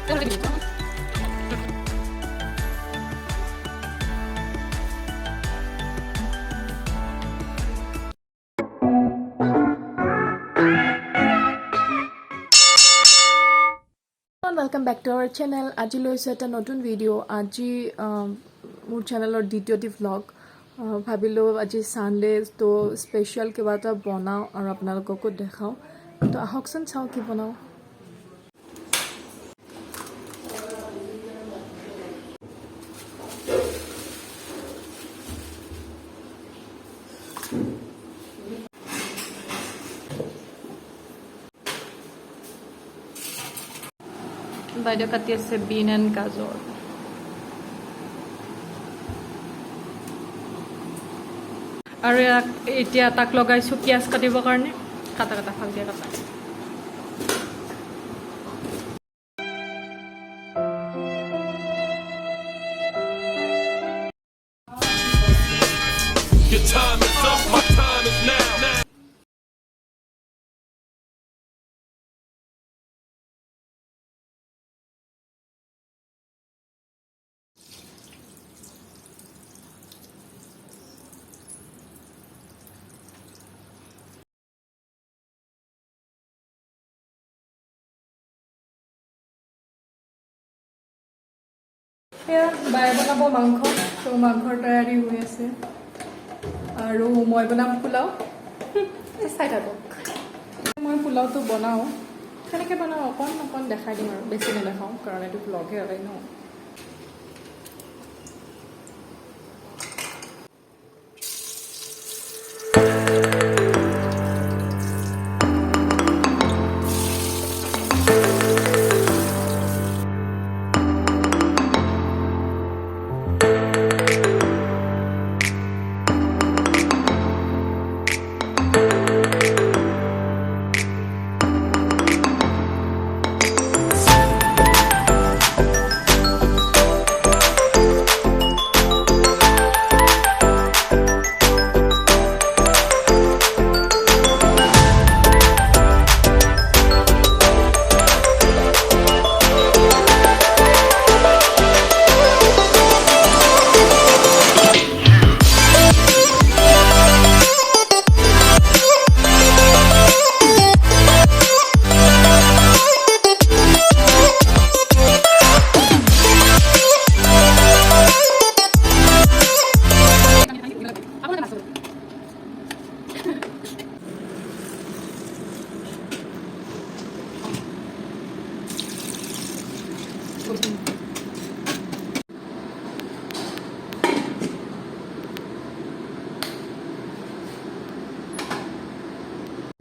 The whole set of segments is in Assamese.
Welcome back to our channel. আজি লৈছে এটা নতুন ভিডিও। আজি মোৰ চেনেলৰ দ্বিতীয়টি ভ্লগ। ভাবিলো আজি সানডে তো স্পেশাল কিবা এটা বনাও আৰু আপোনালোককো দেখাও। তো আহকচোন চাও কি বনাও। বাইদেউ কাটি আছে বিন এণ্ড গাজৰ আৰু এতিয়া তাক লগাইছো পিঁয়াজ কাটিবৰ কাৰণে কাটা কাটা ভালকৈ কাটা Your time is up, my time is now. বাই বনাব মাংস তো মাংসৰ তৈয়াৰী হৈ আছে আৰু মই বনাম পোলাও চাই থাকক মই পোলাওটো বনাওঁ কেনেকৈ বনাওঁ অকণ দেখাই দিম আৰু বেছি নেদেখাওঁ কাৰণ এইটো ব্লগে হয় ন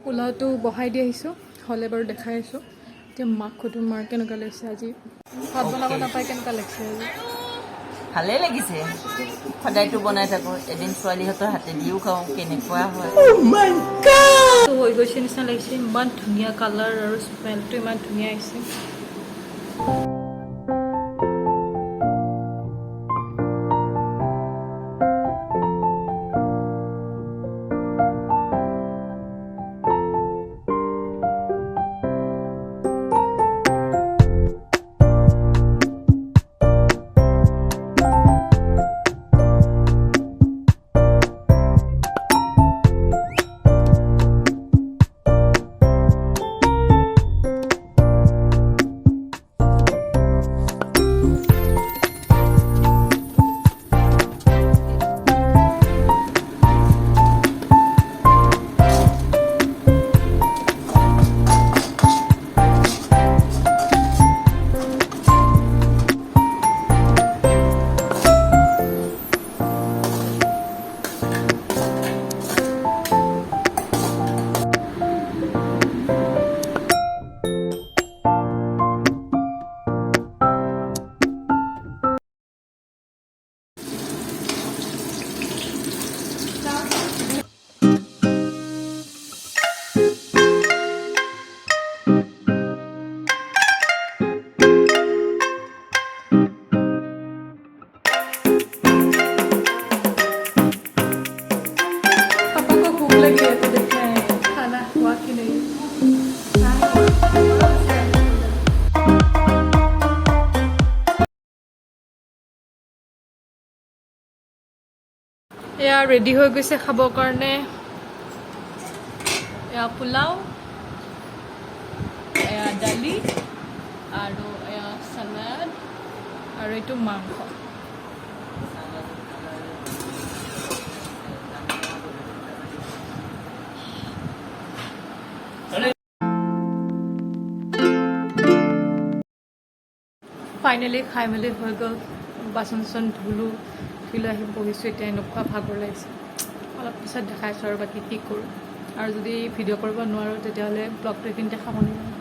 পোলাওটো বহাই দি আহিছোঁ হ'লে বাৰু দেখাই আছোঁ এতিয়া মাক সুধো মাৰ কেনেকুৱা লাগিছে আজি ভাত বনাব নাপায় কেনেকুৱা লাগিছে আজি ভালে লাগিছে সদায়তো বনাই থাকোঁ এদিন ছোৱালীহঁতৰ হাতে দিও খাওঁ কেনেকুৱা হয় তো হৈ গৈছে নিচিনা লাগিছে ইমান ধুনীয়া কালাৰ আৰু স্মেলটো ইমান ধুনীয়া আহিছে এয়া ৰেডি হৈ গৈছে খাবৰ কাৰণে এয়া পোলাও এয়া দালি আৰু এয়া চালাড আৰু এইটো মাংস ফাইনেলি খাই মেলি হৈ গ'ল বাচন চাচন ধুলোঁ ধুই লৈ আহি বহিছোঁ এতিয়া এনেকুৱা ভাগৰ লাগিছে অলপ পিছত দেখাইছোঁ আৰু বাকী কি কৰোঁ আৰু যদি ভিডিঅ' কৰিব নোৱাৰোঁ তেতিয়াহ'লে ব্লগটো এইখিনিতে সামৰণি মাৰিম